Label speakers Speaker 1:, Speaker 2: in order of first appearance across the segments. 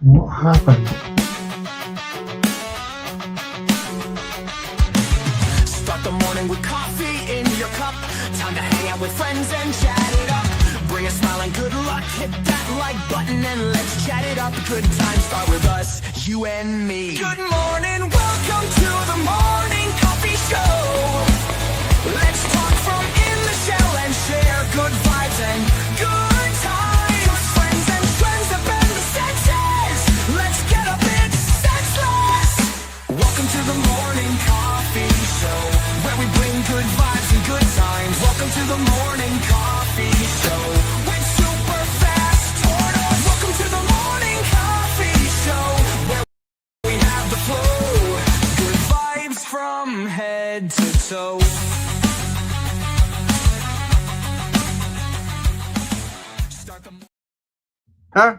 Speaker 1: What happened?
Speaker 2: Start the morning with coffee in your cup. Time to hang out with friends and chat it up. Bring a smile and good luck. Hit that like button and let's chat it up. Good times start with us, you and me. Good morning, welcome to the morning coffee show. Let's talk from in the shell and share good vibes and good times. Friends and friends that bend the senses. Let's get up, it's senseless. Welcome to the morning coffee show, where we bring good vibes and good times. Welcome to the morning coffee show with Super Fast Tortoise. Welcome to the morning coffee show, where we have the flow. Good vibes from head to toe.
Speaker 3: Huh?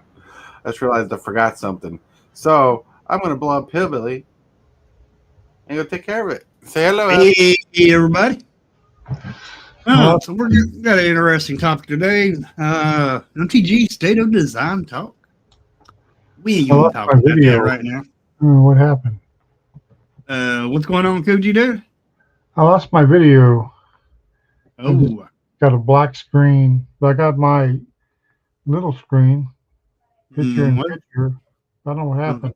Speaker 3: I just realized I forgot something. So I'm going to blow up Hillbilly and go take care of it. Say hello.
Speaker 4: Hey, everybody. So we're got an interesting topic today. MTG State of Design talk. We ain't going to talk about that right now.
Speaker 1: What happened?
Speaker 4: What's going on, Koji dude?
Speaker 1: I lost my video.
Speaker 4: Oh,
Speaker 1: Got a black screen. But I got my little screen. Picture in picture. I don't know what happened.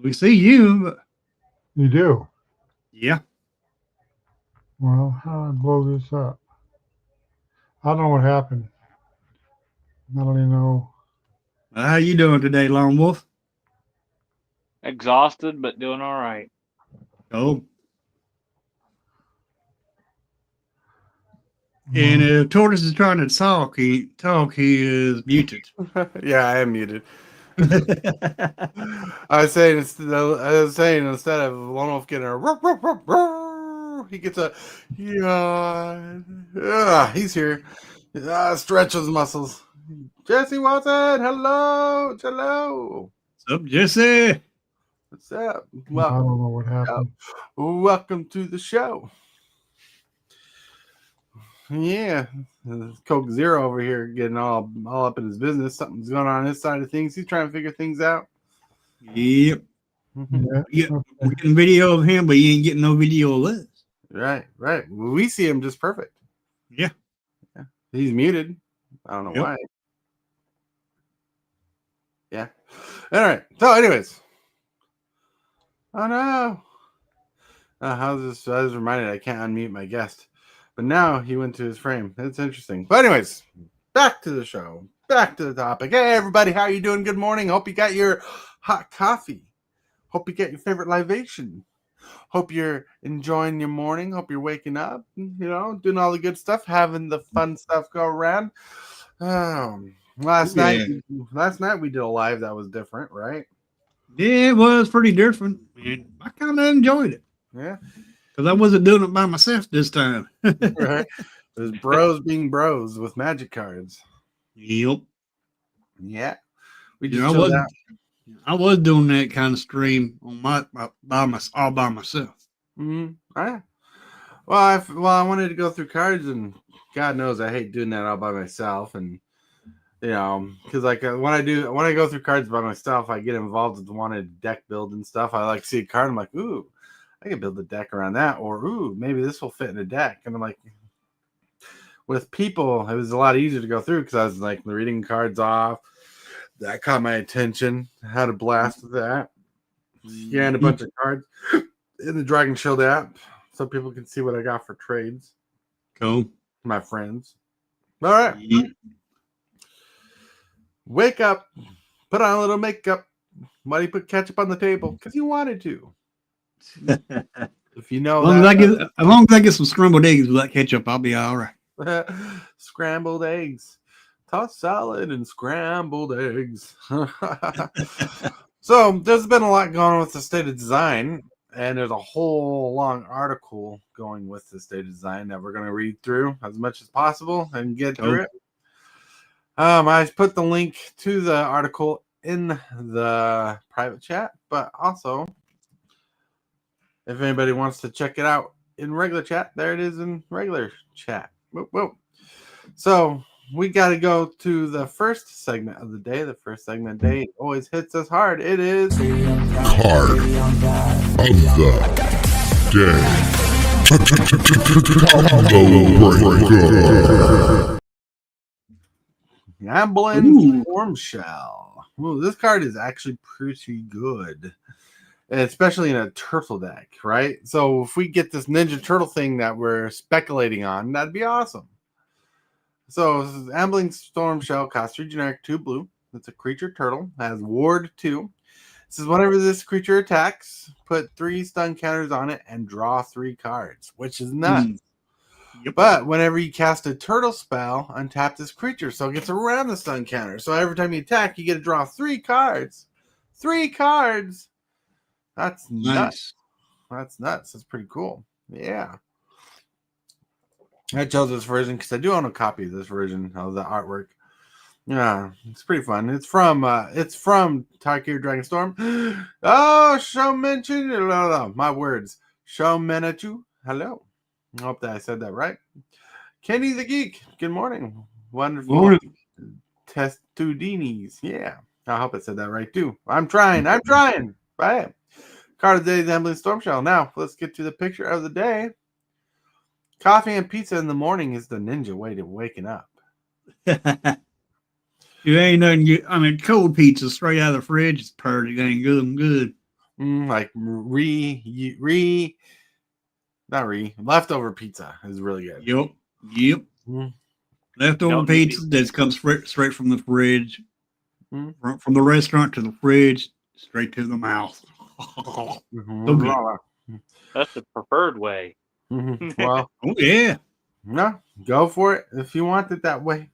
Speaker 4: we see you, but
Speaker 1: You do?
Speaker 4: yeah.
Speaker 1: Well, how do I blow this up? I don't know what happened. I don't even know.
Speaker 4: How you doing today, Lone Wolf?
Speaker 5: Exhausted, but doing all right.
Speaker 4: Oh. And if Tortoise is trying to talk, he is muted.
Speaker 3: Yeah, I am muted. I was saying instead of Lone Wolf getting a ruff, ruff, ruff, ruff, he gets a yeah. He's here. Stretch those muscles. Jesse Watson, hello.
Speaker 4: What's up, Jesse?
Speaker 3: What's up?
Speaker 1: I don't know what happened.
Speaker 3: Welcome to the show. Yeah, Coke Zero over here getting all up in his business. Something's going on his side of things. He's trying to figure things out.
Speaker 4: Yep.
Speaker 1: Yeah.
Speaker 4: We're getting video of him, but you ain't getting no video of us.
Speaker 3: Right. We see him just perfect.
Speaker 4: Yeah.
Speaker 3: He's muted. I don't know why. Yeah. All right. So, anyways. Oh no. How's this? I was reminded I can't unmute my guest. But now he went to his frame. That's interesting. But anyways, back to the show. Back to the topic. Hey, everybody. How you doing? Good morning. Hope you got your hot coffee. Hope you get your favorite libation. Hope you're enjoying your morning. Hope you're waking up, doing all the good stuff, having the fun stuff go around. Last night we did a live that was different, right?
Speaker 4: Yeah, it was pretty different. And I kind of enjoyed it.
Speaker 3: Yeah.
Speaker 4: Because I wasn't doing it by myself this time.
Speaker 3: Right. It was bros being bros with magic cards.
Speaker 4: Yep.
Speaker 3: Yeah. We just
Speaker 4: I was doing that kind of stream on all by myself.
Speaker 3: Mm-hmm. Right. Well, I wanted to go through cards, and God knows I hate doing that all by myself. And because when I go through cards by myself, I get involved with wanted deck build and stuff. I like see a card, I'm like, ooh, I can build a deck around that, or ooh, maybe this will fit in a deck. And I'm like, with people, it was a lot easier to go through because I was like reading cards off. That caught my attention. I had a blast with that. Scanned a bunch of cards in the Dragon Shield app so people can see what I got for trades.
Speaker 4: Cool.
Speaker 3: My friends. All right.
Speaker 4: Yeah.
Speaker 3: Wake up. Put on a little makeup. Why do you put ketchup on the table? Because you wanted to. If you know
Speaker 4: as long as I get some scrambled eggs with that ketchup, I'll be all right.
Speaker 3: Scrambled eggs. Tossed salad and scrambled eggs. So there's been a lot going on with the state of design, and there's a whole long article going with the state of design that we're going to read through as much as possible and get through it. I put the link to the article in the private chat, but also if anybody wants to check it out in regular chat, there it is in regular chat. Whoop, whoop. So we got to go to the first segment of the day. The first segment of the day always hits us hard. It is
Speaker 5: Card of the day.
Speaker 3: Gambling Storm Shell. Ooh, this card is actually pretty good, especially in a turtle deck, right? So if we get this Ninja Turtle thing that we're speculating on, that'd be awesome. So Ambling Storm Shell costs 3 generic, 2 blue. It's a creature turtle, has ward 2. This is whenever this creature attacks, put 3 stun counters on it and draw 3 cards, which is nuts.
Speaker 4: Yep.
Speaker 3: But whenever you cast a turtle spell, untap this creature, so it gets around the stun counter. So every time you attack, you get to draw 3 cards. 3 cards. That's nuts. That's nuts. That's pretty cool. Yeah. I chose this version because I do own a copy of this version of the artwork. Yeah, it's pretty fun. It's from Tarkir Dragonstorm. Oh, Showmenchu. My words. Showmenachu. Hello. I hope that I said that right. Kenny the Geek. Good morning. Wonderful.
Speaker 4: Morning.
Speaker 3: Testudinis. Yeah. I hope I said that right too. I'm trying. Bye. Card of the day, the Ambling Storm Shell. Now, let's get to the picture of the day. Coffee and pizza in the morning is the ninja way to waking up.
Speaker 4: You ain't nothing. Cold pizza straight out of the fridge is pretty dang good.
Speaker 3: Like leftover pizza is really good.
Speaker 4: Yep.
Speaker 3: Mm.
Speaker 4: Leftover pizza that comes straight from the fridge, from the restaurant to the fridge, straight to the mouth.
Speaker 6: That's the preferred way.
Speaker 3: Well,
Speaker 4: oh yeah,
Speaker 3: no, go for it if you want it that way.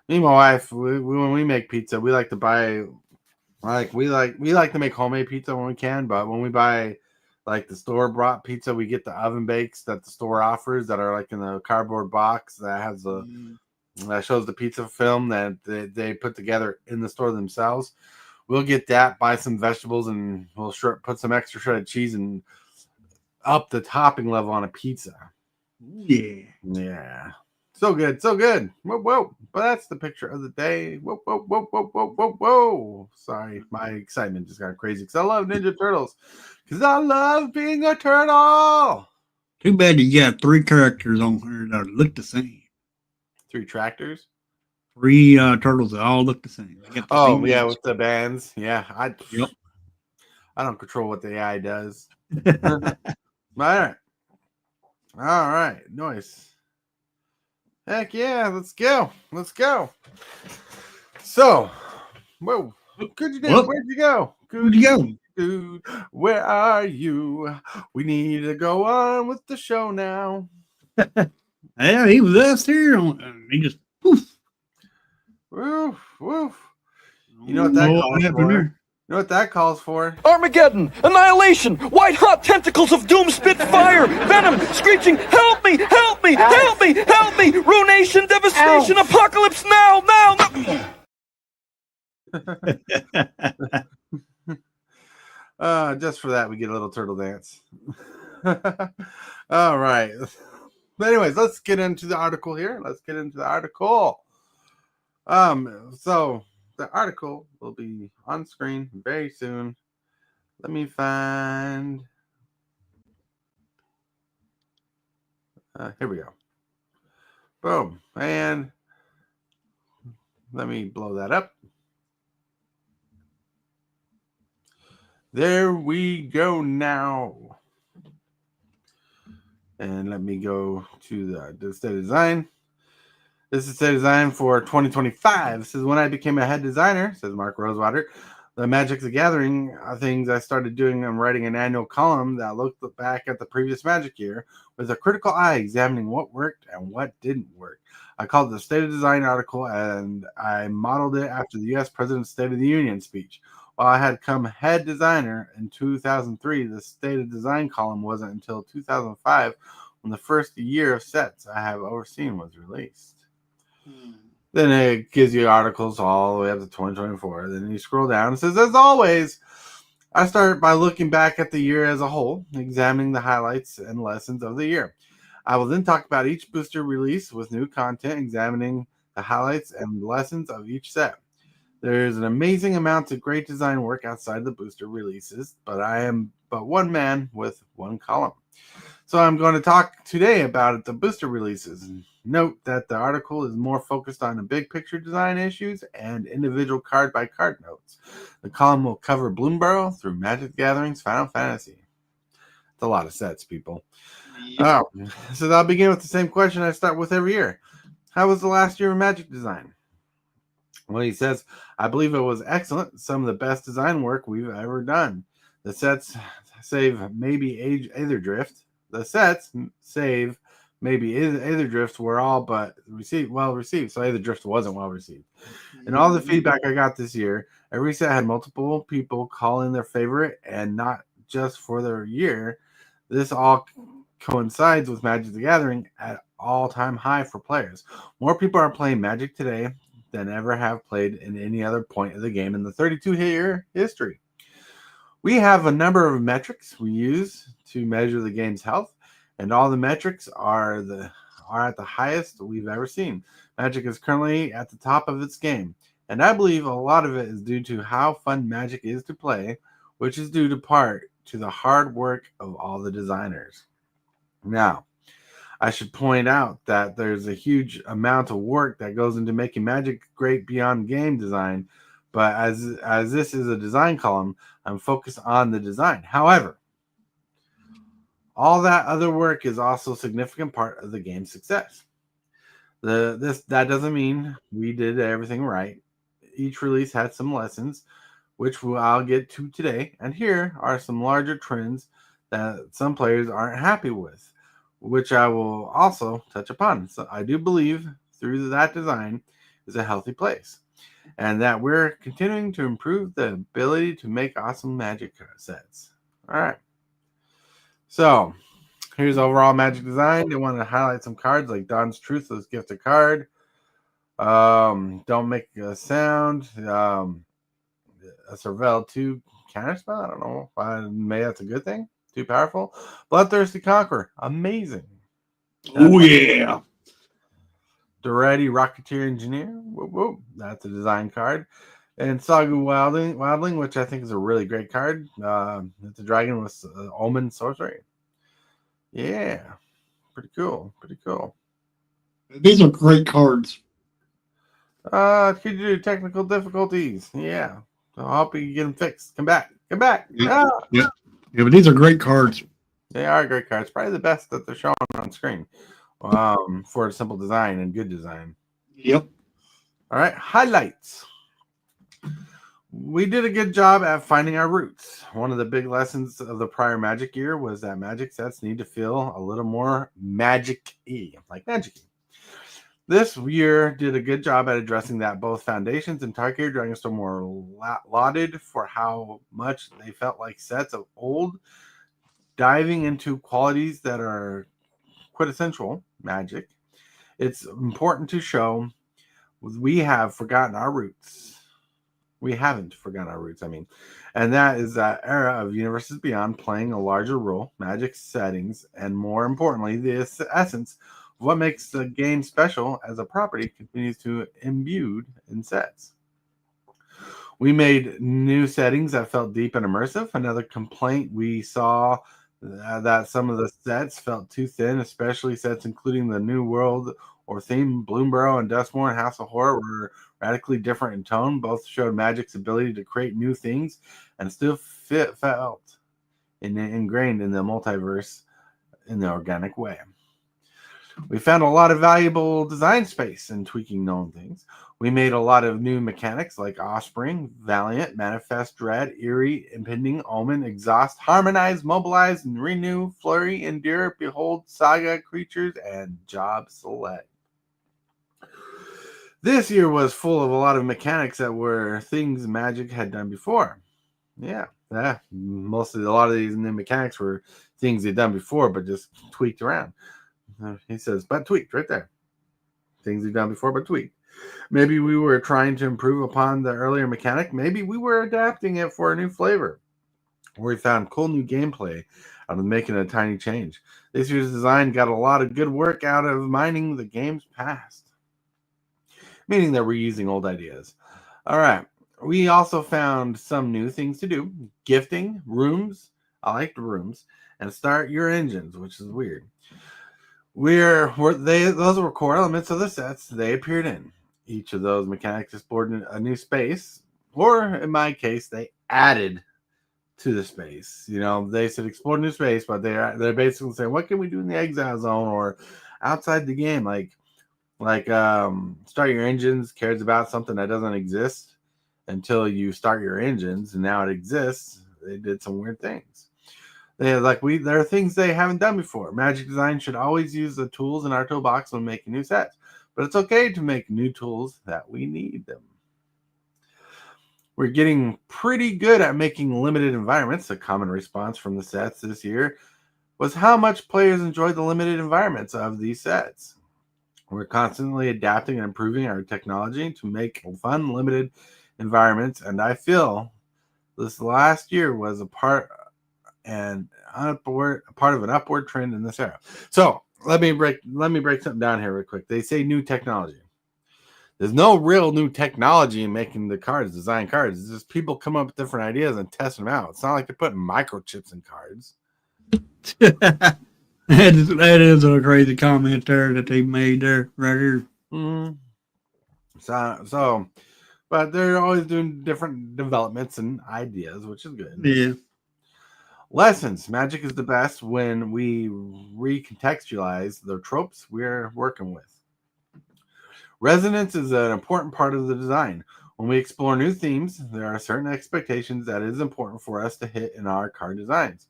Speaker 3: Me and my wife, when we make pizza, we like to buy, we like to make homemade pizza when we can. But when we buy like the store bought pizza, we get the oven bakes that the store offers that are like in the cardboard box that has that shows the pizza film that they put together in the store themselves. We'll get that, buy some vegetables, and we'll put some extra shredded cheese and up the topping level on a pizza. Yeah. So good. Whoa. But that's the picture of the day. Whoa. Sorry, my excitement just got crazy because I love Ninja Turtles. Because I love being a turtle.
Speaker 4: Too bad you got 3 characters on here that look the same.
Speaker 3: 3 tractors?
Speaker 4: 3 turtles that all look the same.
Speaker 3: Oh, yeah, with the bands. Yeah. I don't control what the AI does. All right. Nice. Heck yeah. Let's go. So, whoa. Where'd you go? Dude, where are you? We need to go on with the show now.
Speaker 4: Yeah, he was last here. He just poof.
Speaker 3: Woof. You know what that calls for? You know what that calls for?
Speaker 7: Armageddon, annihilation, white hot tentacles of doom spit fire, venom, screeching, help me, ruination, devastation, apocalypse now.
Speaker 3: Just for that, we get a little turtle dance. All right. But anyways, let's get into the article here. So the article will be on screen very soon. Let me find. Here we go. Boom. And let me blow that up. There we go now. And let me go to the state of design. This is the design for 2025. This is when I became a head designer, says Mark Rosewater. The Magic the Gathering things I started doing, I'm writing an annual column that looked back at the previous Magic year with a critical eye examining what worked and what didn't work. I called it the State of Design article, and I modeled it after the U.S. President's State of the Union speech. While I had come head designer in 2003, the State of Design column wasn't until 2005 when the first year of sets I have overseen was released. Then it gives you articles all the way up to 2024. Then you scroll down. It says, as always, I start by looking back at the year as a whole, examining the highlights and lessons of the year. I will then talk about each booster release with new content, examining the highlights and lessons of each set. There's an amazing amount of great design work outside the booster releases, but I am but one man with one column. So I'm going to talk today about the booster releases. Note that the article is more focused on the big picture design issues and individual card by card notes. The column will cover Bloomburrow through Magic the Gathering's Final Fantasy. It's a lot of sets, people.
Speaker 4: Yep.
Speaker 3: So I'll begin with the same question I start with every year. How was the last year of Magic design? Well, he says, I believe it was excellent. Some of the best design work we've ever done. The sets save maybe Aether Drift. The sets save maybe Aether Drift were all but well received. So Aether Drift wasn't well received. And all the feedback I got this year, every set had multiple people call in their favorite and not just for their year. This all coincides with Magic the Gathering at all-time high for players. More people are playing Magic today than ever have played in any other point of the game in the 32-year history. We have a number of metrics we use to measure the game's health, and all the metrics are at the highest we've ever seen. Magic is currently at the top of its game, and I believe a lot of it is due to how fun Magic is to play, which is due to part to the hard work of all the designers. Now, I should point out that there's a huge amount of work that goes into making Magic great beyond game design, but as this is a design column, I'm focused on the design. However, all that other work is also a significant part of the game's success. That doesn't mean we did everything right. Each release had some lessons, which I'll get to today, and here are some larger trends that some players aren't happy with, which I will also touch upon. So I do believe through that design is a healthy place, and that we're continuing to improve the ability to make awesome Magic sets. All right. So here's overall Magic design. They want to highlight some cards like Dawn's Truthless Gifted card. Don't Make a Sound. A Surveil 2 counterspell. I don't know. Maybe that's a good thing. Too powerful. Bloodthirsty Conqueror. Amazing.
Speaker 4: Oh, yeah.
Speaker 3: Duretti Rocketeer Engineer. Whoop, whoop. That's a design card. And Sagu Wildling, which I think is a really great card. It's a dragon with Omen Sorcery. Yeah. Pretty cool. Pretty cool.
Speaker 4: These are great cards.
Speaker 3: Could you do technical difficulties? Yeah. So I hope you get them fixed. Come back. Come back.
Speaker 4: Yeah. Yeah, but these are great cards.
Speaker 3: They are great cards. Probably the best that they're showing on screen for a simple design and good design.
Speaker 4: Yep.
Speaker 3: All right. Highlights. We did a good job at finding our roots. One of the big lessons of the prior Magic year was that Magic sets need to feel a little more Magic-y, like Magic-y. This year did a good job at addressing that. Both Foundations and Tarkir Dragonstorm were lauded for how much they felt like sets of old, diving into qualities that are quintessential Magic. It's important to show we have forgotten our roots. We haven't forgotten our roots, and that is that era of Universes Beyond playing a larger role, Magic settings, and more importantly, the essence of what makes the game special as a property continues to imbued in sets. We made new settings that felt deep and immersive. Another complaint we saw that some of the sets felt too thin, especially sets including the New World or theme. Bloomburrow and Dustmore and House of Horror were radically different in tone. Both showed Magic's ability to create new things and still felt ingrained in the multiverse in the organic way. We found a lot of valuable design space in tweaking known things. We made a lot of new mechanics like Offspring, Valiant, Manifest, Dread, Eerie, Impending, Omen, Exhaust, Harmonize, Mobilize, and Renew, Flurry, Endure, Behold, Saga, Creatures, and Job Select. This year was full of a lot of mechanics that were things Magic had done before. Yeah. Mostly a lot of these new mechanics were things they'd done before, but just tweaked around. He says, but tweaked right there. Things we've done before, but tweaked. Maybe we were trying to improve upon the earlier mechanic. Maybe we were adapting it for a new flavor. Or we found cool new gameplay out of making a tiny change. This year's design got a lot of good work out of mining the game's past. meaning they're reusing old ideas. All right. We also found some new things to do. Gifting, rooms. I like the rooms. And start your engines, which is weird. Those were core elements of the sets they appeared in. Each of those mechanics explored a new space, or in my case, they added to the space. You know, they said explore new space, but they're basically saying, what can we do in the exile zone or outside the game? Like start your engines cares about something that doesn't exist until you start your engines, and now it exists. They did some weird things. There are things they haven't done before. Magic Design should always use the tools in our toolbox when making new sets, but it's okay to make new tools that we need them. We're getting pretty good at making limited environments. A common response from the sets this year was how much players enjoy the limited environments of these sets. We're constantly adapting and improving our technology to make fun, limited environments, and I feel this last year was a part of an upward trend in this era. So let me break something down here real quick. They say new technology. There's no real new technology in making the cards, design cards. It's just people come up with different ideas and test them out. It's not like they're putting microchips in cards.
Speaker 4: That is a crazy comment there that they made there, right here.
Speaker 3: Mm-hmm. So, but they're always doing different developments and ideas, which is good.
Speaker 4: Yeah.
Speaker 3: Lessons. Magic is the best when we recontextualize the tropes we're working with. Resonance is an important part of the design. When we explore new themes, there are certain expectations that it is important for us to hit in our card designs.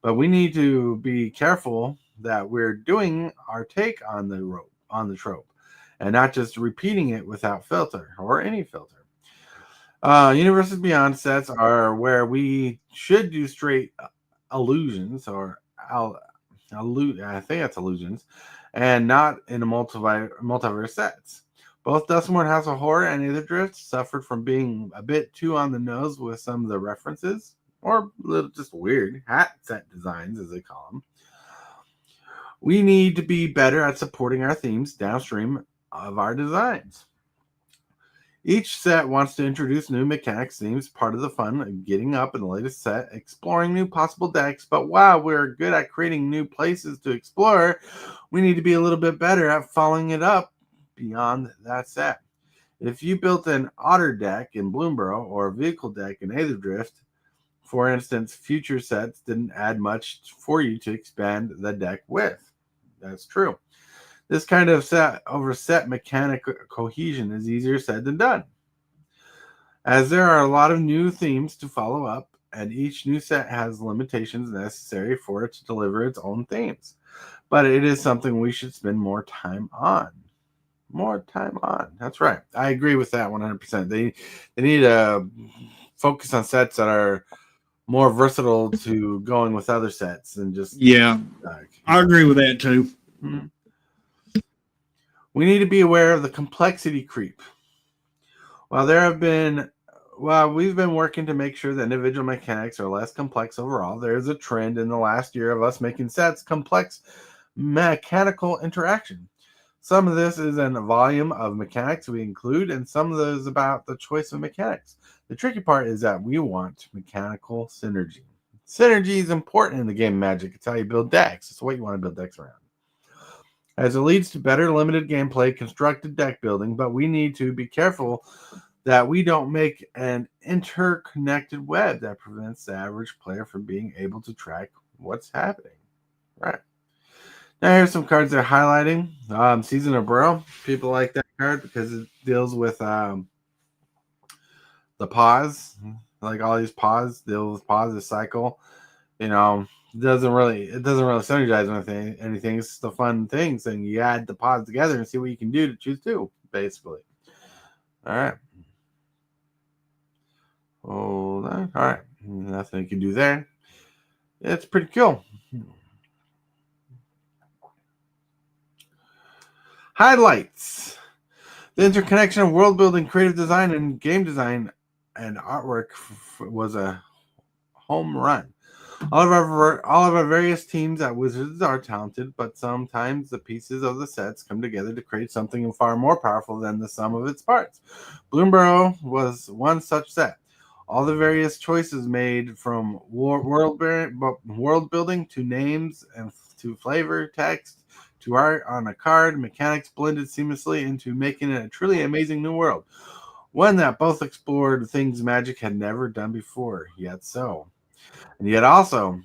Speaker 3: But we need to be careful that we're doing our take on the trope, and not just repeating it without filter or any filter. Universes Beyond sets are where we should do straight illusions I think that's illusions, and not in a multiverse sets. Both Dustmore House of Horror and Aether suffered from being a bit too on the nose with some of the references, or little just weird hat set designs, as they call them. We need to be better at supporting our themes downstream of our designs. Each set wants to introduce new mechanics themes, part of the fun of getting up in the latest set, exploring new possible decks, but while we're good at creating new places to explore, we need to be a little bit better at following it up beyond that set. If you built an Otter deck in Bloomborough or a vehicle deck in Aetherdrift, for instance, future sets didn't add much for you to expand the deck with. That's true. This kind of set mechanic cohesion is easier said than done, as there are a lot of new themes to follow up, and each new set has limitations necessary for it to deliver its own themes. But it is something we should spend more time on. That's right. I agree with that 100%. They need to focus on sets that are more versatile to going with other sets than just...
Speaker 4: Yeah, I agree with that too.
Speaker 3: Mm-hmm. We need to be aware of the complexity creep. While we've been working to make sure that individual mechanics are less complex overall, there is a trend in the last year of us making sets complex mechanical interaction. Some of this is in the volume of mechanics we include, and some of those about the choice of mechanics. The tricky part is that we want mechanical synergy. Synergy is important in the game of Magic. It's how you build decks. It's what you want to build decks around, as it leads to better limited gameplay, constructed deck building, but we need to be careful that we don't make an interconnected web that prevents the average player from being able to track what's happening. Right. Now here's some cards they're highlighting. Season of Burrow. People like that card because it deals with the pause. Like all these pause, deal with pause, the cycle. You know, it doesn't really synergize anything. It's just a fun thing. So you add the pods together and see what you can do to choose two, basically. All right. Hold on. All right. Nothing you can do there. It's pretty cool. Highlights. The interconnection of world building, creative design, and game design and artwork was a home run. All of our various teams at Wizards are talented, but sometimes the pieces of the sets come together to create something far more powerful than the sum of its parts. Bloomburrow was one such set. All the various choices made from world building to names and to flavor, text, to art on a card, mechanics blended seamlessly into making it a truly amazing new world. One that both explored things Magic had never done before, and yet also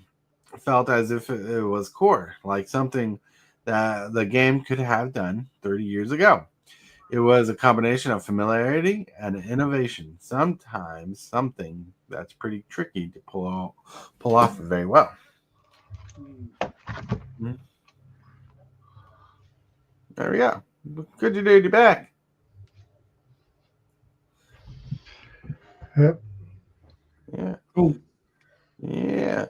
Speaker 3: felt as if it was core, like something that the game could have done 30 years ago. It was a combination of familiarity and innovation, sometimes something that's pretty tricky to pull off very well. There we go. Good to do you back.
Speaker 1: Yep.
Speaker 3: Yeah.
Speaker 4: Cool.
Speaker 3: Yeah.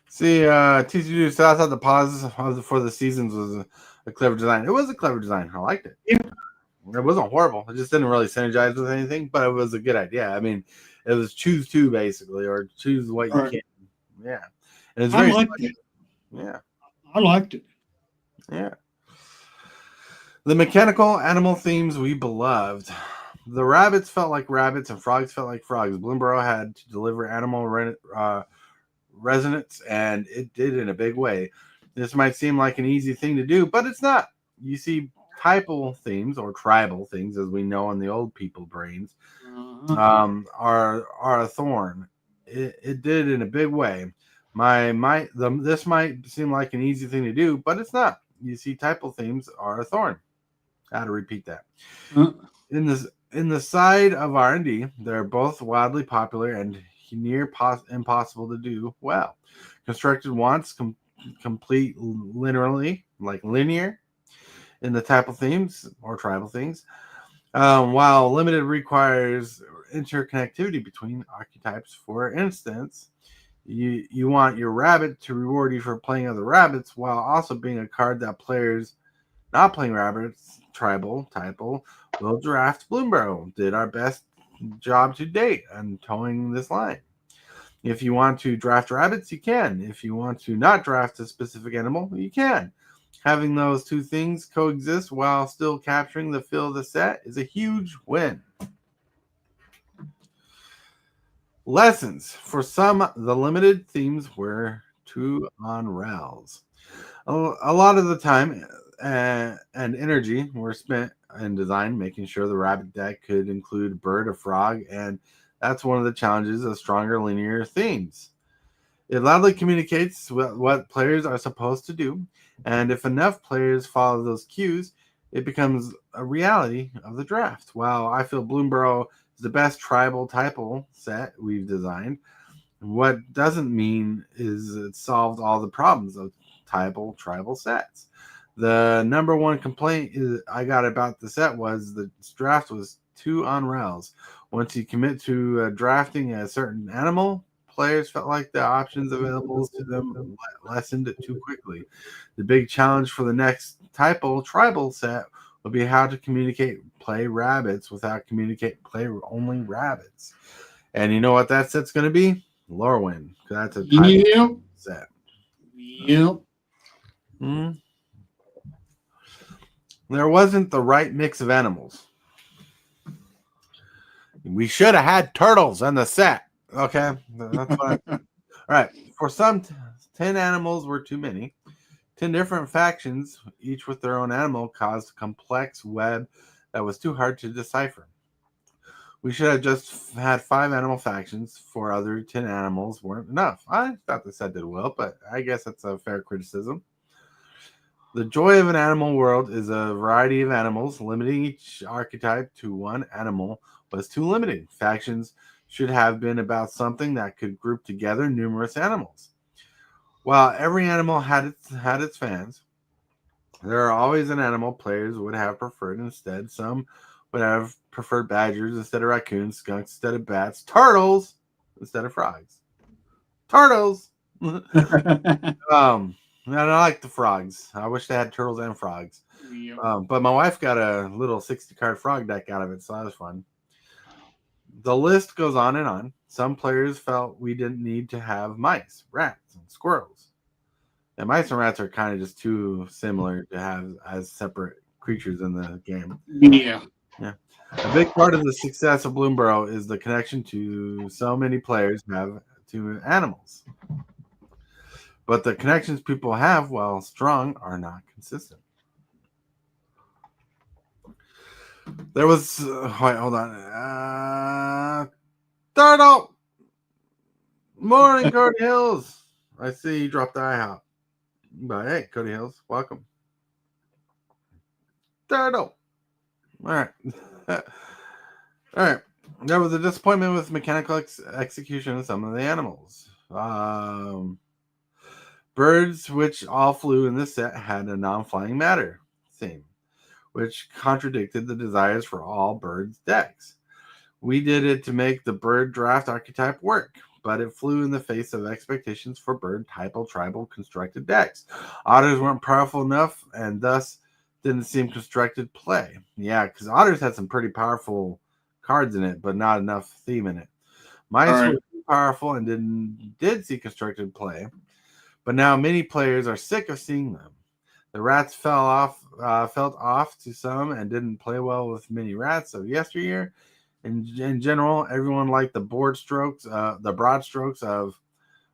Speaker 3: See, TCGdudes thought the pause for the seasons was a clever design. It was a clever design. I liked it.
Speaker 4: Yeah.
Speaker 3: It wasn't horrible. It just didn't really synergize with anything, but it was a good idea. I mean, it was choose two basically, or choose what you can. Yeah. And it's very
Speaker 4: liked it.
Speaker 3: Yeah.
Speaker 4: I liked it.
Speaker 3: Yeah. The mechanical animal themes we beloved. The rabbits felt like rabbits and frogs felt like frogs. Bloomburrow had to deliver animal resonance, and it did in a big way. This might seem like an easy thing to do, but it's not. You see, typal themes or tribal things, as we know in the old people brains, are a thorn. It did in a big way. This might seem like an easy thing to do, but it's not. You see, typal themes are a thorn. I had to repeat that. In the side of R&D, they're both wildly popular and near impossible to do well. Constructed once, complete literally, like linear, in the typal themes or tribal things, while limited requires interconnectivity between archetypes. For instance, you want your rabbit to reward you for playing other rabbits, while also being a card that players not playing rabbits, typal, will draft. Bloomburrow did our best job to date on towing this line. If you want to draft rabbits, you can. If you want to not draft a specific animal, you can. Having those two things coexist while still capturing the feel of the set is a huge win. Lessons. For some, the limited themes were too on rails. A lot of the time and energy were spent in design, making sure the rabbit deck could include a bird, a frog, and that's one of the challenges of stronger linear themes. It loudly communicates what players are supposed to do, and if enough players follow those cues, it becomes a reality of the draft. While I feel Bloomburrow is the best typal set we've designed, what doesn't mean is it solved all the problems of tribal sets. The number one complaint I got about the set was the draft was too on rails. Once you commit to drafting a certain animal, players felt like the options available to them lessened too quickly. The big challenge for the next tribal set will be how to play rabbits without play only rabbits. And you know what that set's going to be? Lorwyn. That's a tribal set.
Speaker 4: Yep.
Speaker 3: Hmm. There wasn't the right mix of animals. We should have had turtles in the set. Okay. That's what all right. For some, 10 animals were too many. 10 different factions, each with their own animal, caused a complex web that was too hard to decipher. We should have just had 5 animal factions. For other 10 animals weren't enough. I thought the set did well, but I guess that's a fair criticism. The joy of an animal world is a variety of animals. Limiting each archetype to one animal was too limiting. Factions should have been about something that could group together numerous animals. While every animal had its fans, there are always an animal players would have preferred instead. Some would have preferred badgers instead of raccoons, skunks instead of bats, turtles instead of frogs. Turtles! I like the frogs. I wish they had turtles and frogs. But my wife got a little 60-card frog deck out of it, so that was fun. The list goes on and on. Some players felt we didn't need to have mice, rats, and squirrels. And mice and rats are kind of just too similar to have as separate creatures in the game.
Speaker 4: Yeah.
Speaker 3: Yeah. A big part of the success of Bloomburrow is the connection to so many players have to animals. But the connections people have, while strong, are not consistent. There was... wait, hold on. Turtle! Morning, Cody Hills. I see you dropped the IHOP. But hey, Cody Hills, welcome. Turtle! All right. All right. There was a disappointment with mechanical execution of some of the animals. Birds, which all flew in this set, had a non-flying matter theme, which contradicted the desires for all birds decks. We did it to make the bird draft archetype work, but it flew in the face of expectations for bird typal tribal constructed decks. Otters weren't powerful enough and thus didn't seem constructed play. Yeah, because Otters had some pretty powerful cards in it, but not enough theme in it. Mice were powerful and did see constructed play, but now many players are sick of seeing them. The rats felt off to some and didn't play well with many rats of yesteryear. In general, everyone liked the broad strokes of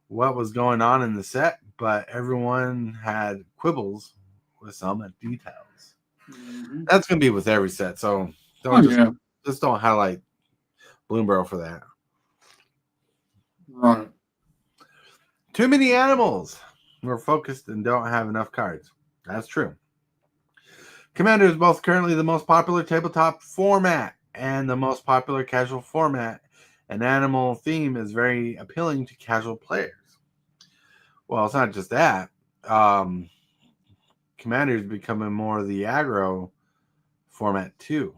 Speaker 3: what was going on in the set, but everyone had quibbles with some details. Mm-hmm. That's going to be with every set, so just don't highlight Bloomburrow for that.
Speaker 4: Right.
Speaker 3: Too many animals. We're focused and don't have enough cards. That's true. Commander is both currently the most popular tabletop format and the most popular casual format. An animal theme is very appealing to casual players. Well, it's not just that. Commander is becoming more of the aggro format too.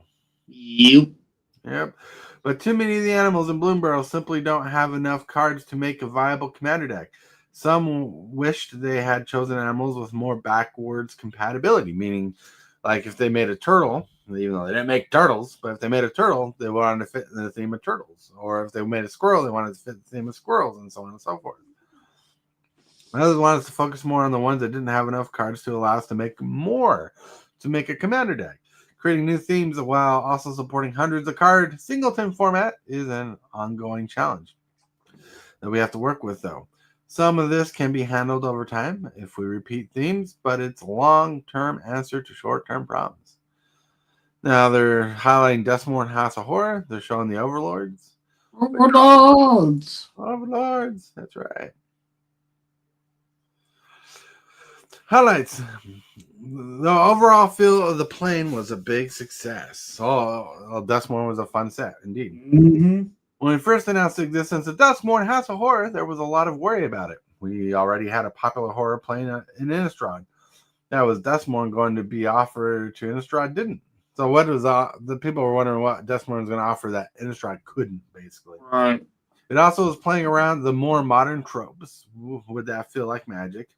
Speaker 3: Yep. But too many of the animals in Bloomburrow simply don't have enough cards to make a viable commander deck. Some wished they had chosen animals with more backwards compatibility, meaning like if they made a turtle, even though they didn't make turtles, but if they made a turtle, they wanted to fit in the theme of turtles. Or if they made a squirrel, they wanted to fit the theme of squirrels, and so on and so forth. Others wanted us to focus more on the ones that didn't have enough cards to allow us to make more to make a commander deck. Creating new themes while also supporting hundreds of card singleton format is an ongoing challenge that we have to work with, though. Some of this can be handled over time if we repeat themes, but it's a long-term answer to short-term problems. Now they're highlighting Dustmore and House of Horror. They're showing the Overlords. Overlords. That's right. Highlights. The overall feel of the plane was a big success. Dustmore was a fun set, indeed.
Speaker 4: Mm-hmm.
Speaker 3: When we first announced the existence of Dustmore and House of Horror, there was a lot of worry about it. We already had a popular horror plane in Innistrad. That was Dustmore going to be offered to Innistrad didn't. So what was the people were wondering what Dustmore was going to offer that Innistrad couldn't, basically.
Speaker 4: Right.
Speaker 3: It also was playing around the more modern tropes. Would that feel like magic?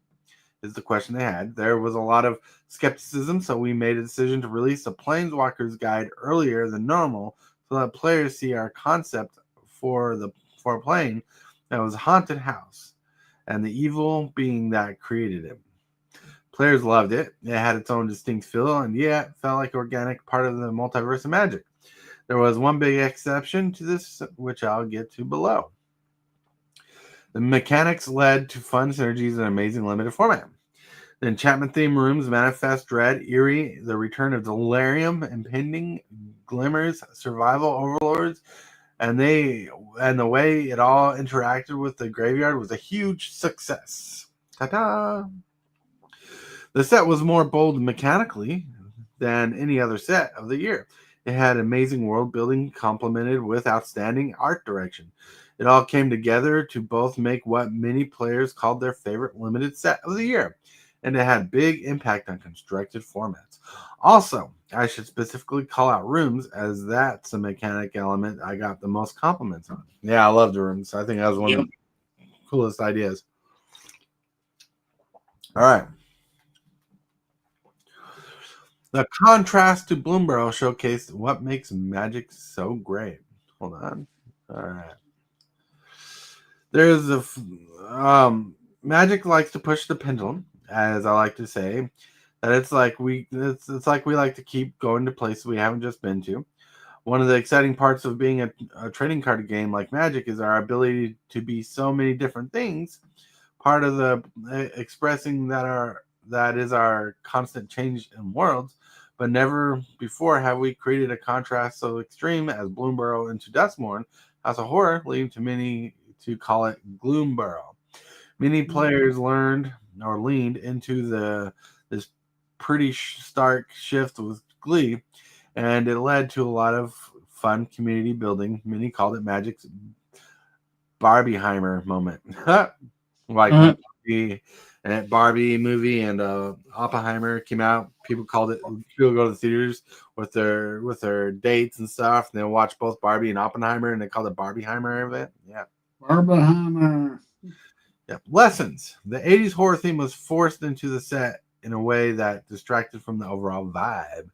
Speaker 3: Is the question they had. There was a lot of skepticism, so we made a decision to release a Planeswalker's Guide earlier than normal so that players see our concept for a plane that was a haunted house and the evil being that created it. Players loved it. It had its own distinct feel, and it felt like an organic part of the multiverse of Magic. There was one big exception to this, which I'll get to below. The mechanics led to fun synergies and amazing limited format. The enchantment theme rooms, Manifest, Dread, Eerie, the return of Delirium, Impending, Glimmers, Survival Overlords, and the way it all interacted with the graveyard was a huge success. Ta-da! The set was more bold mechanically than any other set of the year. It had amazing world building complemented with outstanding art direction. It all came together to both make what many players called their favorite limited set of the year, and it had big impact on constructed formats. Also, I should specifically call out rooms, as that's a mechanic element I got the most compliments on. Yeah, I love the rooms. I think that was one of the coolest ideas. All right. The contrast to Bloomburrow showcased what makes Magic so great. Hold on. All right. There's Magic likes to push the pendulum, as I like to say. That it's like it's like we like to keep going to places we haven't just been to. One of the exciting parts of being a trading card game like Magic is our ability to be so many different things. Part of the expressing that is our constant change in worlds, but never before have we created a contrast so extreme as Bloomburrow into Duskmourn as a horror, leading to many to call it Gloomburrow. Many players leaned into this pretty stark shift with Glee, and it led to a lot of fun community building. Many called it Magic's Barbieheimer moment. Like the Barbie movie and Oppenheimer came out. People called it. People go to the theaters with their dates and stuff, and they watch both Barbie and Oppenheimer, and they called it Barbieheimer event. Yeah,
Speaker 4: Barbieheimer.
Speaker 3: yeah. Lessons. The '80s horror theme was forced into the set in a way that distracted from the overall vibe,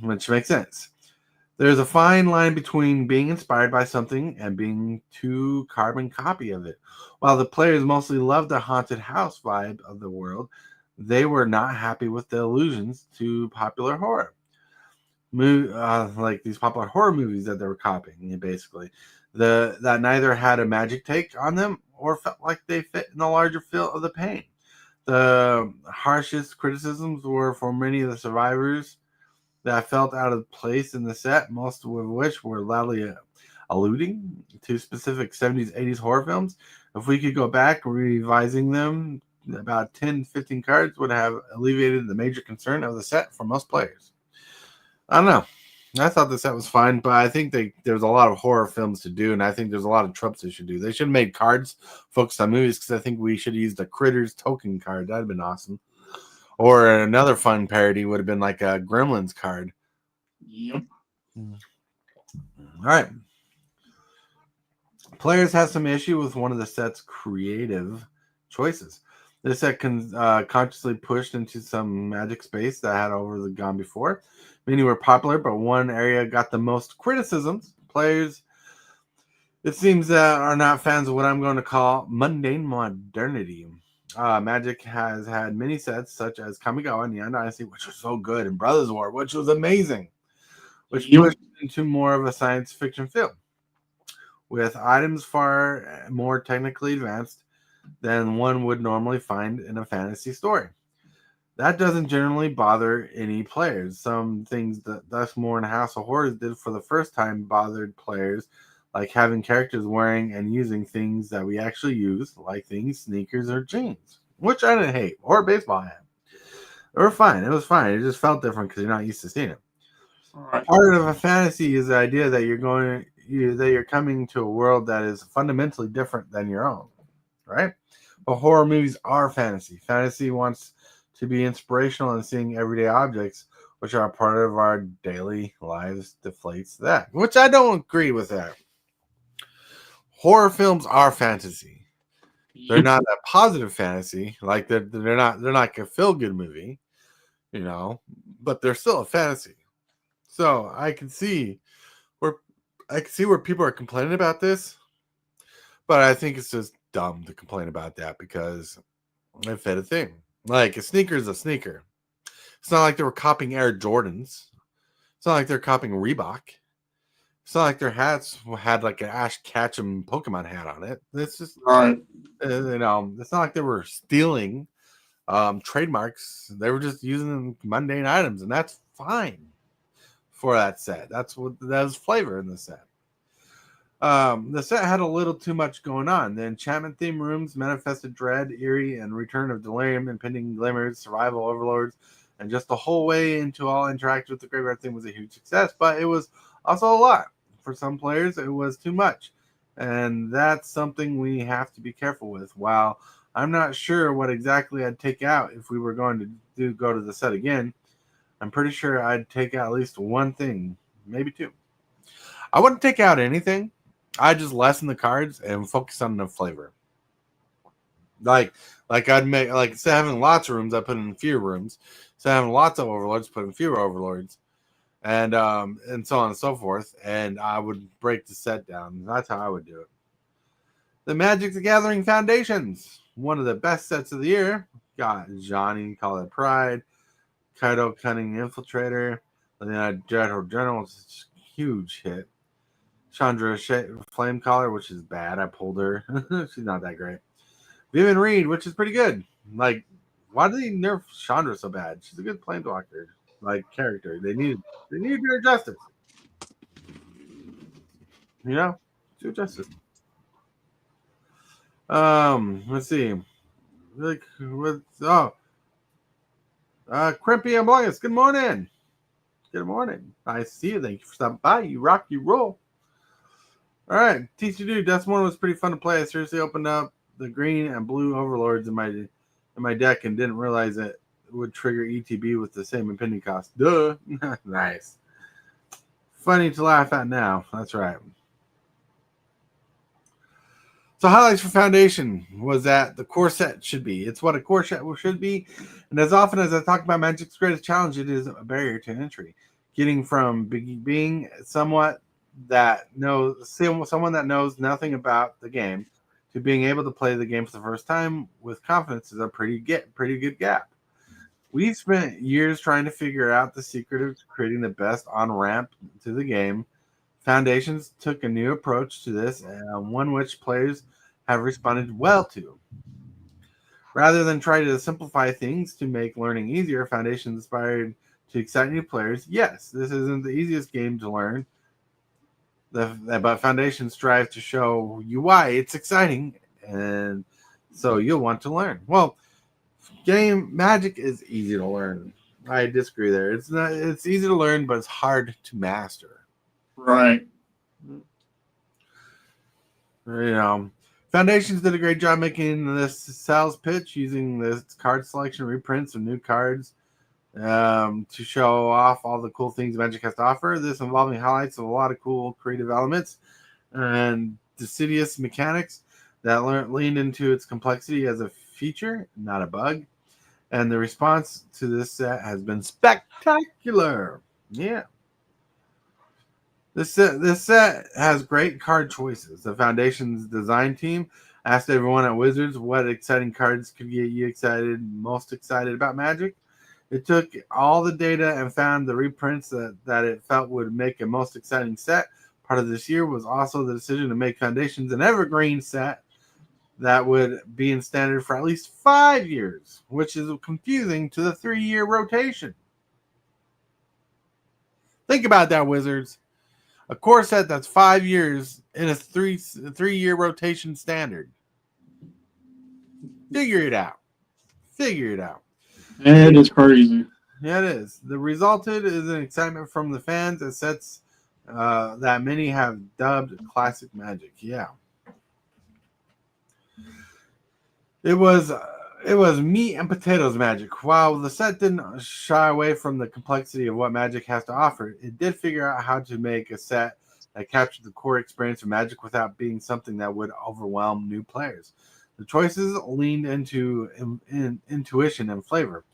Speaker 3: which makes sense. There's a fine line between being inspired by something and being too carbon copy of it. While the players mostly loved the haunted house vibe of the world, they were not happy with the allusions to popular horror. Like these popular horror movies that they were copying, basically. That neither had a magic take on them or felt like they fit in the larger feel of the pain. The harshest criticisms were for many of the survivors that felt out of place in the set, most of which were loudly alluding to specific 70s, 80s horror films. If we could go back revising them, about 10, 15 cards would have alleviated the major concern of the set for most players. I don't know. I thought the set was fine, but I think there's a lot of horror films to do, and I think there's a lot of tropes they should do. They should have made cards focused on movies, because I think we should have used the Critters token card. That'd have been awesome. Or another fun parody would have been like a Gremlins card.
Speaker 4: Yep.
Speaker 3: All right. Players have some issue with one of the set's creative choices. This set consciously pushed into some magic space that had gone before. Many were popular, but one area got the most criticisms. Players, it seems, are not fans of what I'm going to call mundane modernity. Magic has had many sets, such as Kamigawa and Neon Dynasty, which was so good, and Brothers War, which was amazing, which pushed into more of a science fiction feel, with items far more technically advanced than one would normally find in a fantasy story. That doesn't generally bother any players. Some things that Duskmourn and House of Horrors did for the first time bothered players, like having characters wearing and using things that we actually use, like things, sneakers, or jeans, which I didn't hate, or a baseball hat. They were fine. It was fine. It just felt different because you're not used to seeing it. Right. Part of a fantasy is the idea that you're coming to a world that is fundamentally different than your own, right? But horror movies are fantasy. Fantasy wants to be inspirational, and seeing everyday objects, which are a part of our daily lives, deflates that. Which I don't agree with that. Horror films are fantasy. They're not a positive fantasy. Like they're not like a feel-good movie, but they're still a fantasy. So I can see where people are complaining about this, but I think it's just dumb to complain about that because it fit a thing. Like a sneaker is a sneaker. It's not like they were copying Air Jordans. It's not like they're copying Reebok. It's not like their hats had like an Ash Ketchum Pokemon hat on it. It's just
Speaker 4: right.
Speaker 3: It's not like they were stealing trademarks. They were just using mundane items, and that's fine for that set. That was flavor in the set. The set had a little too much going on. The enchantment theme rooms manifested dread, eerie, and return of delirium, impending glimmers, survival overlords, and just the whole way into all interact with the graveyard theme was a huge success, but it was also a lot. For some players, it was too much, and that's something we have to be careful with. While I'm not sure what exactly I'd take out if we were going to go to the set again, I'm pretty sure I'd take out at least one thing, maybe two. I wouldn't take out anything. I'd just lessen the cards and focus on the flavor. Like I'd make, like, instead of having lots of rooms, I put in fewer rooms. Instead of having lots of overlords, put in fewer overlords. and so on and so forth. And I would break the set down. That's how I would do it. The Magic the Gathering Foundations, one of the best sets of the year. Got Johnny, Call It Pride, Kaido Cunning Infiltrator, and then General, is a huge hit. Chandra Flame Collar, which is bad. I pulled her. She's not that great. Vivian Reed, which is pretty good. Like, why do they nerf Chandra so bad? She's a good planeswalker, like character. They need to do her justice. You know, do justice. Let's see. Like, Crimpy and Blogus, good morning. Good morning. I see you. Thank you for stopping by. You rock, you roll. All right, TCGdudes. That's one was pretty fun to play. I seriously opened up the green and blue overlords in my deck and didn't realize it would trigger ETB with the same impending cost. Duh. Nice. Funny to laugh at now. That's right. So highlights for Foundation was that the core set should be. It's what a core set should be. And as often as I talk about Magic's greatest challenge, it is a barrier to entry. Getting from being someone that knows nothing about the game to being able to play the game for the first time with confidence is a pretty good gap. We spent years trying to figure out the secret of creating the best on-ramp to the game. Foundations took a new approach to this, and one which players have responded well to. Rather than try to simplify things to make learning easier, Foundations inspired to excite new players. Yes, this isn't the easiest game to learn, but Foundation strives to show you why it's exciting, and so you'll want to learn. Well, Magic is easy to learn. I disagree there. It's easy to learn, but it's hard to master.
Speaker 4: Right.
Speaker 3: You know, Foundations did a great job making this sales pitch using this card selection reprints of new cards to show off all the cool things Magic has to offer. This involving highlights of a lot of cool creative elements and deciduous mechanics that leaned into its complexity as a feature, not a bug. And the response to this set has been spectacular. Yeah. This set has great card choices. The Foundation's design team asked everyone at Wizards what exciting cards could get you most excited about Magic. It took all the data and found the reprints that it felt would make a most exciting set. Part of this year was also the decision to make Foundations an evergreen set that would be in standard for at least 5 years, which is confusing to the 3-year rotation. Think about that, Wizards. A core set that's 5 years in a 3-year rotation standard. Figure it out.
Speaker 8: It is crazy.
Speaker 3: Yeah, it is. The resulted is an excitement from the fans that sets that many have dubbed classic Magic. Yeah. It was meat and potatoes Magic. While the set didn't shy away from the complexity of what Magic has to offer, it did figure out how to make a set that captured the core experience of Magic without being something that would overwhelm new players. The choices leaned into intuition and flavor,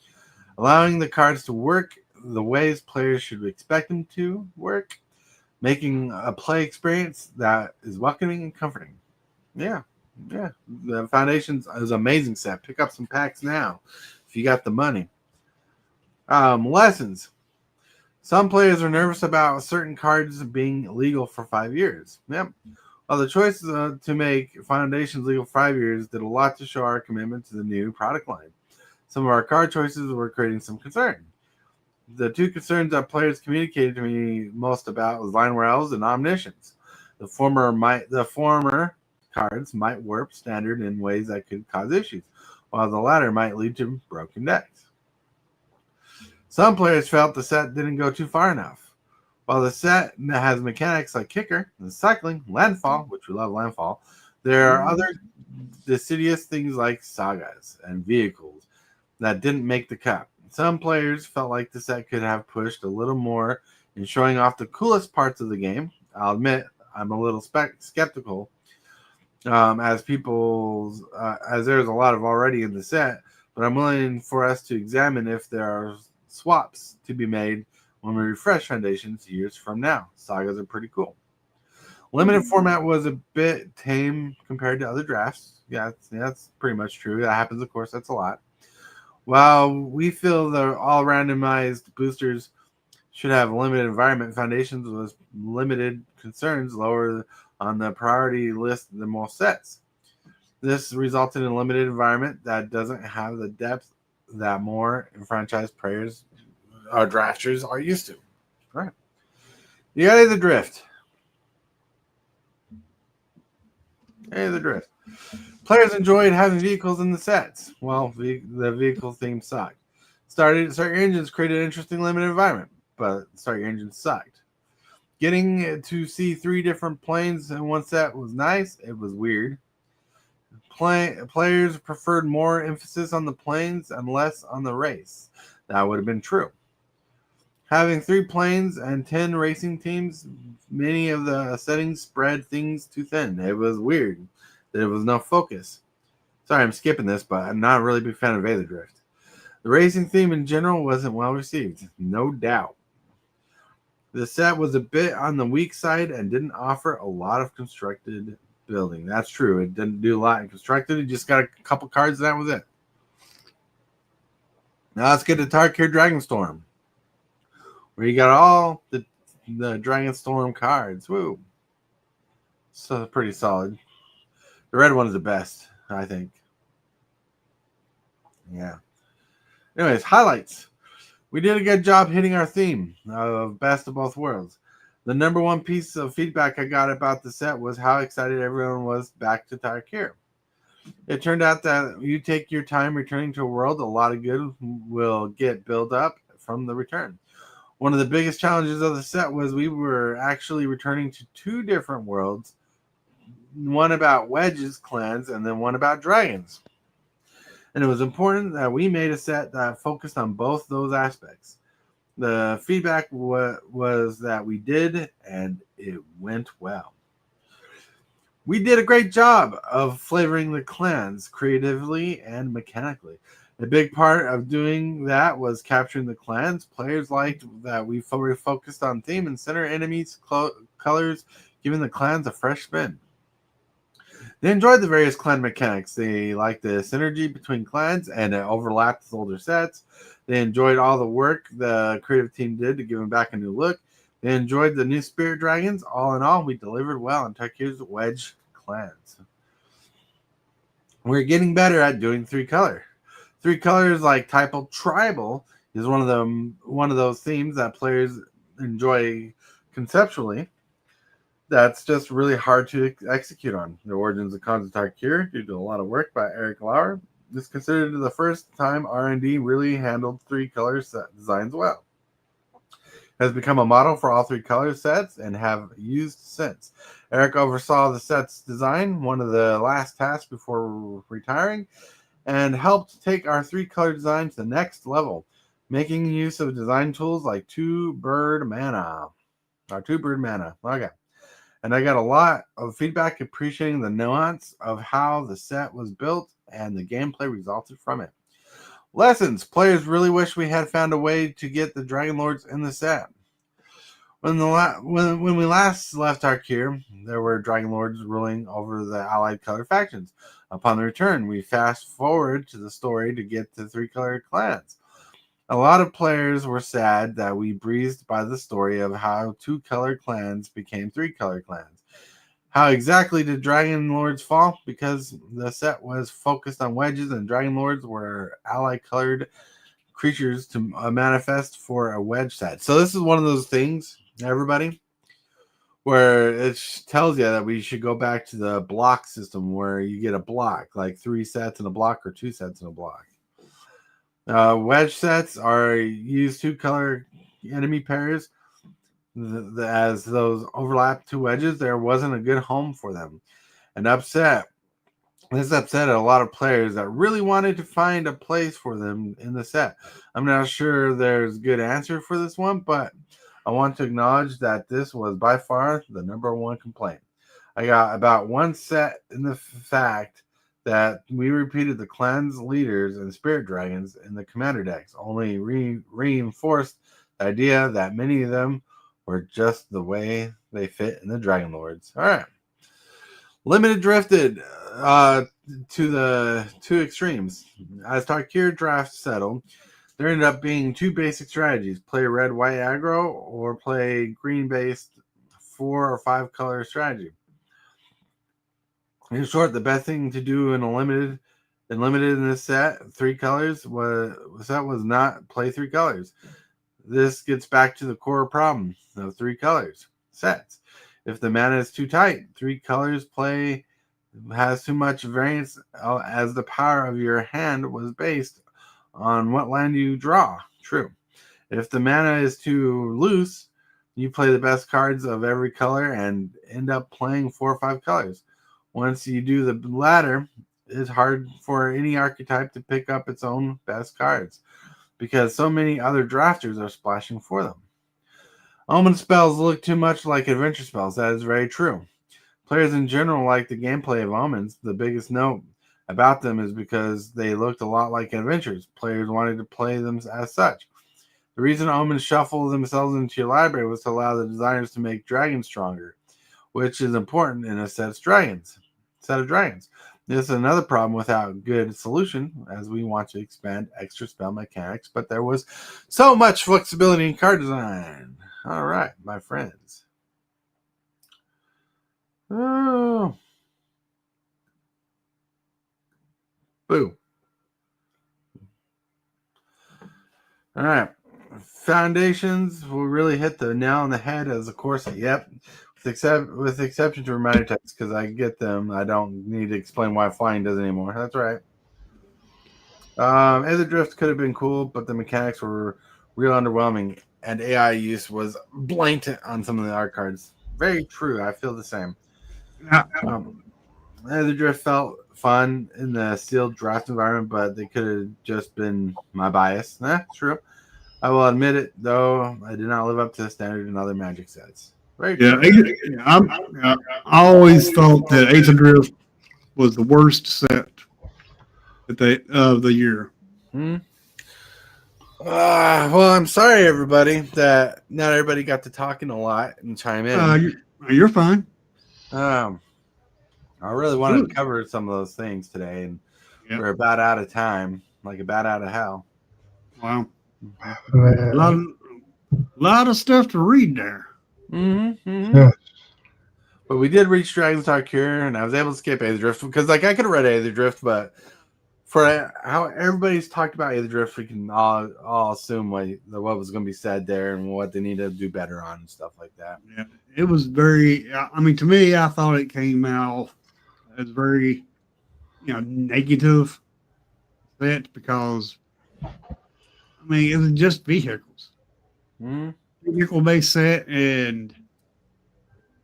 Speaker 3: allowing the cards to work the ways players should expect them to work, making a play experience that is welcoming and comforting. Yeah. The Foundations is an amazing set. Pick up some packs now if you got the money. Lessons. Some players are nervous about certain cards being illegal for 5 years. Yep. Well, the choice to make Foundations legal for 5 years did a lot to show our commitment to the new product line. Some of our card choices were creating some concern. The two concerns that players communicated to me most about was Line Elves and Omniscience. The former cards might warp standard in ways that could cause issues, while the latter might lead to broken decks. Some players felt the set didn't go too far enough. While the set has mechanics like Kicker and Cycling, Landfall, which we love Landfall, there are other deciduous things like Sagas and Vehicles that didn't make the cut. Some players felt like the set could have pushed a little more in showing off the coolest parts of the game. I'll admit I'm a little skeptical as there's a lot of already in the set, but I'm willing for us to examine if there are swaps to be made when we refresh Foundations years from now. Sagas are pretty cool. Limited format was a bit tame compared to other drafts. Yeah, that's pretty much true. That happens, of course. That's a lot. While we feel the all randomized boosters should have limited environment, Foundations was limited concerns lower on the priority list than most sets. This resulted in a limited environment that doesn't have the depth that more enfranchised players or drafters are used to. All right. You got the drift. The drift. Players enjoyed having vehicles in the sets. Well, the vehicle theme sucked. Start Your Engines created an interesting limited environment, but Start Your Engines sucked. Getting to see 3 different planes in one set was nice. It was weird. Players preferred more emphasis on the planes and less on the race. That would have been true. Having 3 planes and 10 racing teams, many of the settings spread things too thin. It was weird. There was no focus. Sorry, I'm skipping this, but I'm not a really big fan of Vader Drift. The racing theme in general wasn't well received, no doubt. The set was a bit on the weak side and didn't offer a lot of constructed building. That's true. It didn't do a lot in constructed. It just got a couple cards and that was it. Now let's get to Tarkir Dragonstorm, where you got all the Dragonstorm cards. Woo. So pretty solid. The red one is the best, I think. Yeah. Anyways, highlights. We did a good job hitting our theme of Best of Both Worlds. The number one piece of feedback I got about the set was how excited everyone was back to Tarkir. It turned out that you take your time returning to a world, a lot of good will get built up from the return. One of the biggest challenges of the set was we were actually returning to 2 different worlds, one about Wedge's clans and then one about dragons. And it was important that we made a set that focused on both those aspects. The feedback was that we did, and it went well. We did a great job of flavoring the clans creatively and mechanically. A big part of doing that was capturing the clans. Players liked that we focused on theme and center enemies' colors, giving the clans a fresh spin. They enjoyed the various clan mechanics. They liked the synergy between clans and it overlapped with older sets. They enjoyed all the work the creative team did to give them back a new look. They enjoyed the new spirit dragons. All in all, we delivered well on Tarkir's Wedge clans. We're getting better at doing 3 color. 3 colors like Typal Tribal is one of those themes that players enjoy conceptually. That's just really hard to execute on. The Origins of Khans of Tarkir, due to a lot of work by Eric Lauer, is considered the first time R&D really handled 3 color set designs well. It has become a model for all 3 color sets and have used since. Eric oversaw the set's design, one of the last tasks before retiring, and helped take our 3 color design to the next level, making use of design tools like 2-bird mana. Okay. And I got a lot of feedback appreciating the nuance of how the set was built and the gameplay resulted from it. Lessons. Players really wish we had found a way to get the Dragon Lords in the set. When we last left Tarkir, there were Dragon Lords ruling over the allied color factions. Upon the return, we fast forward to the story to get the 3 color clans. A lot of players were sad that we breezed by the story of how 2 color clans became 3 color clans. How exactly did Dragon Lords fall? Because the set was focused on wedges and Dragon Lords were ally colored creatures to manifest for a wedge set. So this is one of those things, everybody, where it tells you that we should go back to the block system where you get a block, like 3 sets in a block or 2 sets in a block. Wedge sets are used 2 color enemy pairs. As those overlap 2 wedges, there wasn't a good home for them. This upset a lot of players that really wanted to find a place for them in the set. I'm not sure there's a good answer for this one, but I want to acknowledge that this was by far the number one complaint. I got about one set in the fact that we repeated the clan's leaders and spirit dragons in the commander decks, only reinforced The idea that many of them were just the way they fit in the Dragon Lords. All right. Limited drifted to the two extremes. As Tarkir draft settled, there ended up being two basic strategies: play red-white aggro or play green-based 4 or 5 color strategy. In short, the best thing to do in limited in this set, 3 colors, was not play 3 colors. This gets back to the core problem of 3 colors sets. If the mana is too tight, 3 colors play has too much variance, as the power of your hand was based on what land you draw. True. If the mana is too loose, you play the best cards of every color and end up playing 4 or 5 colors. Once you do the latter, it's hard for any archetype to pick up its own best cards, because so many other drafters are splashing for them. Omen spells look too much like adventure spells. That is very true. Players in general like the gameplay of omens. The biggest note about them is because they looked a lot like adventures. Players wanted to play them as such. The reason omens shuffle themselves into your library was to allow the designers to make dragons stronger, which is important in a set of dragons. This is another problem without a good solution, as we want to expand extra spell mechanics, but there was so much flexibility in card design. All right, my friends. Oh. Boo. All right. Foundations will really hit the nail on the head as a course. Yep. With the exception to reminder text, because I get them. I don't need to explain why flying does anymore. That's right. Ether Drift could have been cool, but the mechanics were real underwhelming, and AI use was blatant on some of the art cards. Very true. I feel the same. Ether Drift felt fun in the sealed draft environment, but they could have just been my bias. True. I will admit it, though. I did not live up to the standard in other Magic sets. Very true.
Speaker 4: I always thought that Aether Drift was the worst set of the year.
Speaker 3: Well, I'm sorry, everybody, that not everybody got to talking a lot and chime in.
Speaker 4: You're fine.
Speaker 3: I really wanted to cover some of those things today, and we're about out of time, like a bat out of hell.
Speaker 4: Wow. A lot of stuff to read there.
Speaker 1: Yes.
Speaker 3: But we did reach Dragon's Tarkir, and I was able to skip Aether Drift because, like, I could have read Aether Drift, but for how everybody's talked about Aether Drift, we can all assume what was going to be said there and what they need to do better on and stuff like that.
Speaker 4: Yeah, it was very. I mean, to me, I thought it came out as very, negative set because, I mean, it was just vehicles. Vehicle-based set, and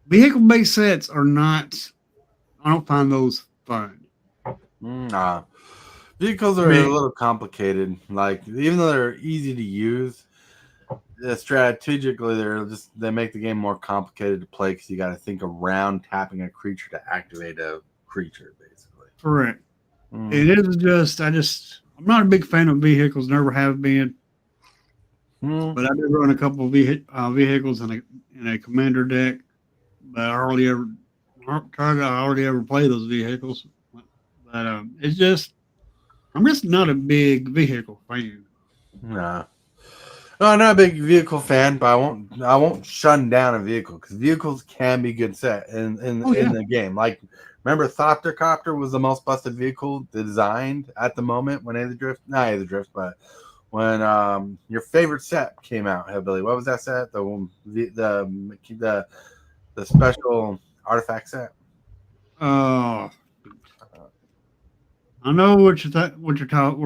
Speaker 4: vehicle-based sets are not. I don't find those fun.
Speaker 3: Vehicles are a little complicated. Like, even though they're easy to use, strategically they make the game more complicated to play because you got to think around tapping a creature to activate a creature, basically.
Speaker 4: Correct. It is just. I'm not a big fan of vehicles. Never have been. But I did run a couple of vehicles in a commander deck, but I hardly ever play those vehicles. But it's just, I'm just not a big vehicle fan.
Speaker 3: No, I'm not a big vehicle fan, but I won't shun down a vehicle because vehicles can be good set in the game. Like, remember Thoptercopter was the most busted vehicle designed at the moment when not Aether Drift, but when your favorite set came out, Hillbilly. What was that set? The special artifact set.
Speaker 4: I know what you're talking. Where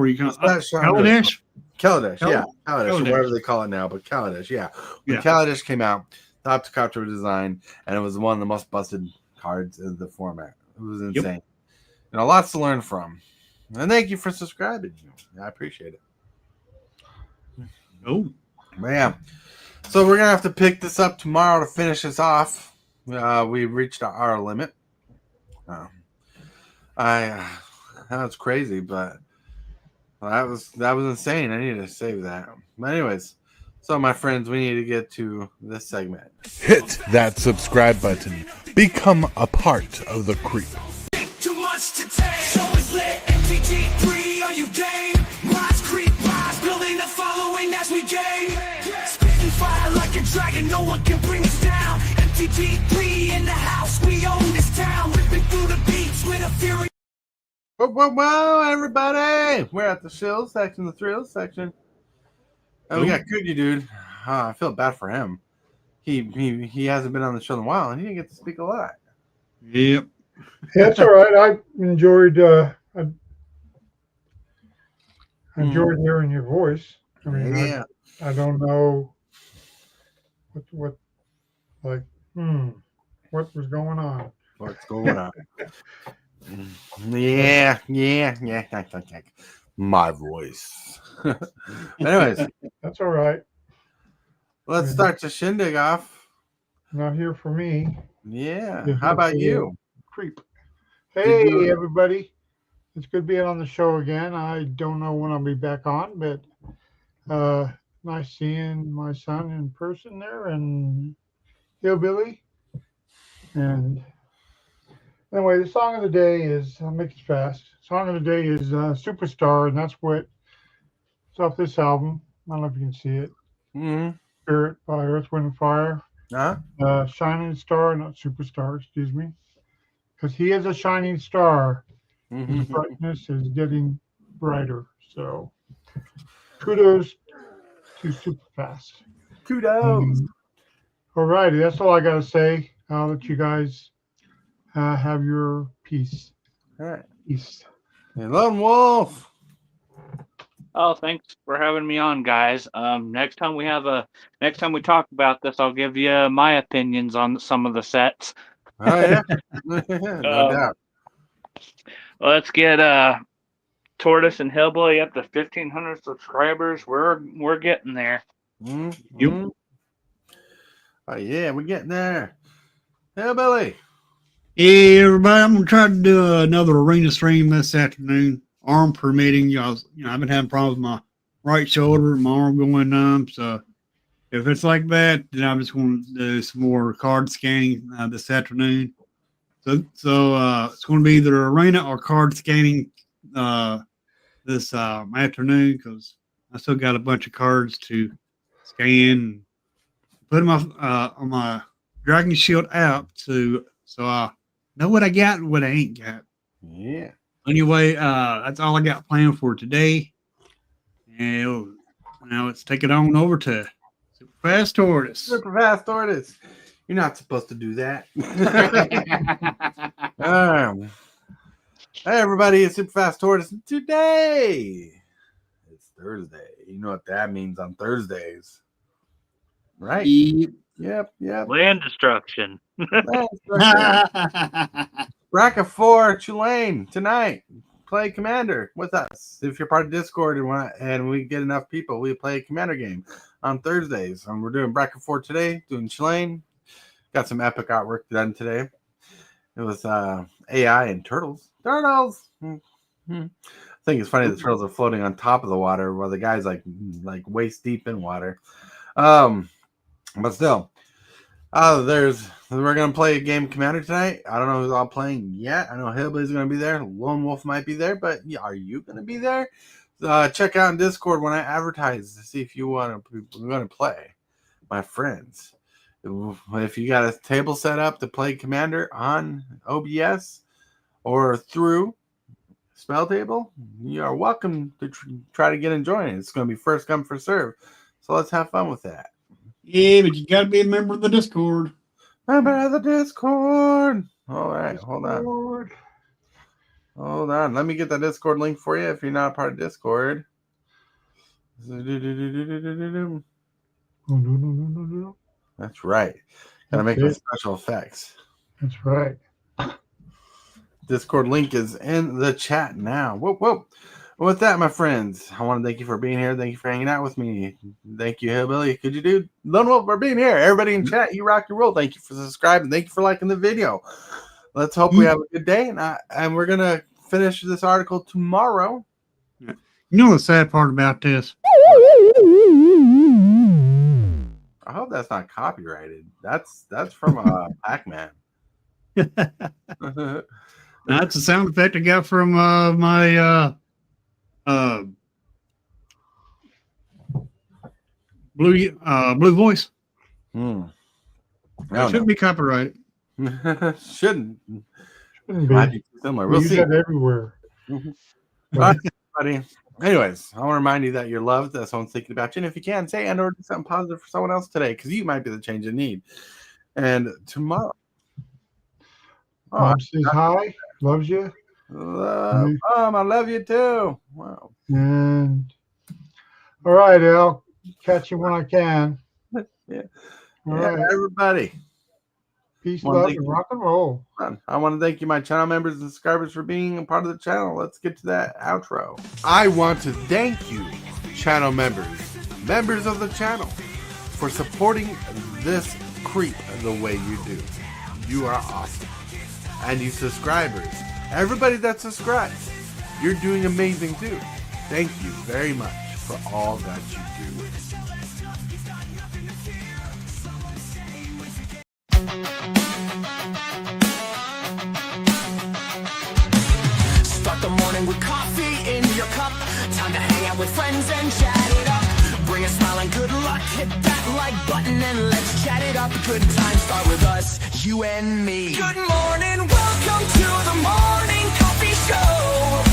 Speaker 4: you come? Kaladesh.
Speaker 3: Kaladesh, yeah, Kaladesh, whatever they call it now, but Kaladesh, yeah. When Kaladesh came out, the Thoptercopter was designed, and it was one of the most busted cards in the format. It was insane. Lots to learn from. And thank you for subscribing. I appreciate it.
Speaker 4: Oh,
Speaker 3: man. So we're gonna have to pick this up tomorrow to finish this off. We reached our limit. That's crazy, but that was insane. I need to save that. But anyways, So, my friends, we need to get to this segment.
Speaker 5: Hit that subscribe button. Become a part of the creep.
Speaker 2: Too much to take. Show is lit. MTG3, are you game? Rise, creep, rise. Building a following as we gain. Spitting fire like a dragon. No one can bring us down. MTG3 in the house. We own this town. Ripping through the beats with a fury.
Speaker 3: Whoa, everybody! We're at the shills section, the thrills section. Oh, we got Coulee, dude. I feel bad for him. He hasn't been on the show in a while, and he didn't get to speak a lot.
Speaker 4: Yep.
Speaker 1: That's all right. I enjoyed hearing your voice. I mean,
Speaker 3: Yeah.
Speaker 1: I don't know what was going on.
Speaker 3: What's going on? Yeah. My voice. Anyways,
Speaker 1: That's all right.
Speaker 3: let's start the shindig off.
Speaker 1: Not here for me.
Speaker 3: Yeah.
Speaker 1: You're
Speaker 3: How
Speaker 1: here
Speaker 3: about
Speaker 1: for
Speaker 3: you?
Speaker 1: Creep. Hey,
Speaker 3: you-
Speaker 1: everybody. It's good being on the show again. I don't know when I'll be back on, but nice seeing my son in person there and Hillbilly. And anyway, the song of the day is, I'll make it fast. Song of the day is Superstar, and that's what it's off this album. I don't know if you can see it.
Speaker 3: Mm-hmm.
Speaker 1: Spirit by Earth, Wind, and Fire.
Speaker 3: Huh?
Speaker 1: Shining Star, not Superstar, excuse me. Because he is a shining star. His
Speaker 3: Mm-hmm.
Speaker 1: brightness is getting brighter. So kudos to Super Fast.
Speaker 3: Kudos.
Speaker 1: All righty, that's all I got to say. I'll let you guys have your piece.
Speaker 3: All right.
Speaker 1: Peace.
Speaker 3: Hey, Lone Wolf.
Speaker 6: Oh, thanks for having me on, guys. Next time we talk about this, I'll give you my opinions on some of the sets.
Speaker 3: Oh, yeah. No doubt.
Speaker 6: Let's get Tortoise and Hillbilly up to 1,500 subscribers. We're getting there.
Speaker 3: Mm-hmm. Oh, yeah, we're getting there. Hillbilly.
Speaker 4: Hey, everybody. I'm going to try to do another arena stream this afternoon. Arm permitting. I've been having problems with my right shoulder, my arm going numb. So if it's like that, then I'm just going to do some more card scanning this afternoon. So it's going to be either arena or card scanning this afternoon, because I still got a bunch of cards to scan. Put them on my Dragon Shield app so I know what I got and what I ain't got.
Speaker 3: Yeah.
Speaker 4: Anyway, that's all I got planned for today. And now let's take it on over to Super Fast Tortoise.
Speaker 3: Super Fast Tortoise. You're not supposed to do that. Hey, everybody. It's Super Fast Tortoise. And today, it's Thursday. You know what that means on Thursdays. Right? Yep.
Speaker 6: Land destruction.
Speaker 3: Bracket 4, Tulane tonight. Play Commander with us. If you're part of Discord and we get enough people, we play a Commander game on Thursdays. And we're doing Bracket 4 today, doing Tulane. Got some epic artwork done today. It was AI and turtles. Turtles! I think it's funny the turtles are floating on top of the water while the guy's like waist deep in water. But still. We're gonna play a game Commander tonight. I don't know who's all playing yet. I know Hillbilly's gonna be there. Lone Wolf might be there, but are you gonna be there? Check out in Discord when I advertise to see if you want to play, my friends. If you got a table set up to play Commander on OBS or through Spell Table, you are welcome to try to get and join it. It's gonna be first come first serve. So let's have fun with that.
Speaker 4: Yeah, but you got to be a member of the Discord.
Speaker 3: Member of the Discord. All right, hold on. Let me get the Discord link for you if you're not a part of Discord. That's right. Gotta make the special effects.
Speaker 1: That's right.
Speaker 3: Discord link is in the chat now. Whoa. With that, my friends, I want to thank you for being here. Thank you for hanging out with me. Thank you, Hillbilly. Could you do Lone Wolf for being here? Everybody in chat, you rock your roll. Thank you for subscribing. Thank you for liking the video. Let's hope we have a good day. And we're gonna finish this article tomorrow.
Speaker 4: You know the sad part about this?
Speaker 3: I hope that's not copyrighted. That's from Pac-Man.
Speaker 4: That's a sound effect I got from my Blue Voice.
Speaker 3: It
Speaker 4: Shouldn't be copyrighted.
Speaker 3: Shouldn't.
Speaker 1: Shouldn't
Speaker 3: Might
Speaker 1: be.
Speaker 3: be similar.
Speaker 1: We
Speaker 3: We'll
Speaker 1: use
Speaker 3: see.
Speaker 1: that everywhere.
Speaker 3: All right, buddy. Anyways, I want to remind you that you're loved, that someone's thinking about you. And if you can, say and or do something positive for someone else today, because you might be the change in need. And tomorrow.
Speaker 1: Mom says hi, loves you.
Speaker 3: Mom, I love you too. Wow.
Speaker 1: And all right, Al. Catch you when I can.
Speaker 3: Yeah.
Speaker 1: All
Speaker 3: Yeah,
Speaker 1: right.
Speaker 3: everybody.
Speaker 1: Peace,
Speaker 3: One
Speaker 1: love,
Speaker 3: thing-
Speaker 1: and rock and roll.
Speaker 3: I want to thank you, my channel members and subscribers, for being a part of the channel. Let's get to that outro.
Speaker 5: I want to thank you, channel members of the channel, for supporting this creep the way you do. You are awesome. And you subscribers, everybody that subscribes, you're doing amazing too. Thank you very much for all that you do.
Speaker 2: Start the morning with coffee in your cup. Time to hang out with friends and chat it up. Bring a smile and good luck. Hit that like button and let's chat it up. Good times start with us, you and me. Good morning, welcome to the morning coffee show.